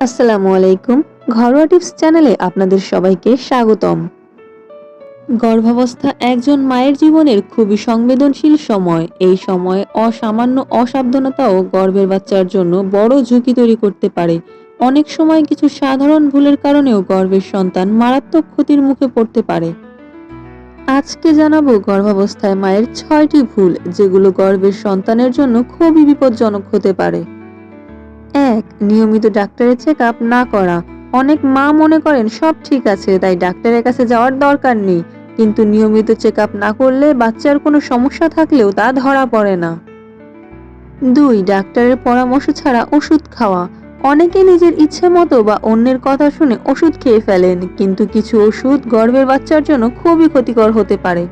আসসালামু আলাইকুম। ঘরোয়া টিপস চ্যানেলে আপনাদের সবাইকে স্বাগতম। গর্ভাবস্থা একজন মায়ের জীবনের খুবই সংবেদনশীল সময়। এই সময়ে অসামান্য অসাবধানতাও গর্ভের বাচ্চার জন্য বড় ঝুঁকি তৈরি করতে পারে। অনেক সময় কিছু সাধারণ ভুলের কারণেও গর্ভের সন্তান মারাত্মক ক্ষতির মুখে পড়তে পারে। আজকে জানাবো গর্ভাবস্থায় মায়ের ৬টি ভুল, যেগুলো গর্ভের সন্তানের জন্য খুবই বিপজ্জনক হতে পারে। ১. নিয়মিত ডাক্তারের চেকআপ না করা। অনেক মা মনে করেন সব ঠিক আছে, তাই ডাক্তারের কাছে যাওয়ার দরকার নেই। কিন্তু নিয়মিত চেকআপ না করলে বাচ্চার কোনো সমস্যা থাকলেও তা ধরা পড়ে না। ২. ডাক্তারের পরামর্শ ছাড়া ওষুধ খাওয়া। অনেকে নিজের ইচ্ছে মতো বা অন্যের কথা শুনে ওষুধ খেয়ে ফেলেন, কিন্তু কিছু ওষুধ গর্ভের বাচ্চার জন্য খুবই ক্ষতিকর হতে পারে।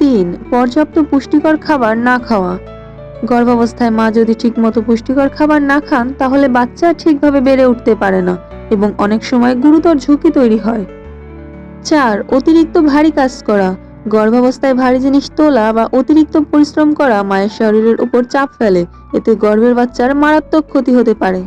৩. পর্যাপ্ত পুষ্টিকর খাবার না খাওয়া। গর্ভাবস্থায় মা যদি ঠিকমতো পুষ্টিকর খাবার না খান, তাহলে বাচ্চা ঠিকভাবে বেড়ে উঠতে পারে না এবং অনেক সময় গুরুতর ঝুঁকি তৈরি হয়। ৪. অতিরিক্ত ভারী কাজ করা। গর্ভাবস্থায় ভারী জিনিস তোলা বা অতিরিক্ত পরিশ্রম করা মায়ের শরীরের উপর চাপ ফেলে। এতে গর্ভের বাচ্চার মারাত্মক ক্ষতি হতে পারে।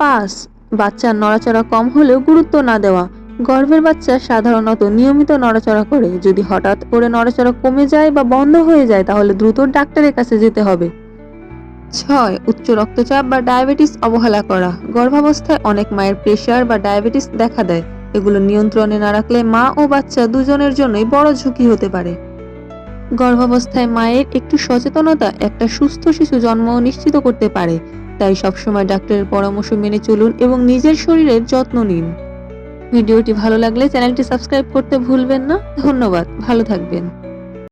৫. বাচ্চার নড়াচড়া কম হলেও গুরুত্ব না দেওয়া। গর্ভের বাচ্চা সাধারণত নিয়মিত নড়াচড়া করে। যদি হঠাৎ করে নড়াচড়া কমে যায় বা বন্ধ হয়ে যায়, তাহলে দ্রুত ডাক্তারের কাছে যেতে হবে। ৬. উচ্চ রক্তচাপ বা ডায়াবেটিস অবহেলা করা। গর্ভাবস্থায় অনেক মায়ের প্রেশার বা ডায়াবেটিস দেখা দেয়। এগুলো নিয়ন্ত্রণে না রাখলে মা ও বাচ্চা দুজনের জন্যই বড় ঝুঁকি হতে পারে। গর্ভাবস্থায় মায়ের একটু সচেতনতা একটা সুস্থ শিশু জন্ম নিশ্চিত করতে পারে। তাই সবসময় ডাক্তারের পরামর্শ মেনে চলুন এবং নিজের শরীরের যত্ন নিন। ভিডিওটি ভালো লাগলে চ্যানেলটি সাবস্ক্রাইব করতে ভুলবেন না। ধন্যবাদ, ভালো থাকবেন।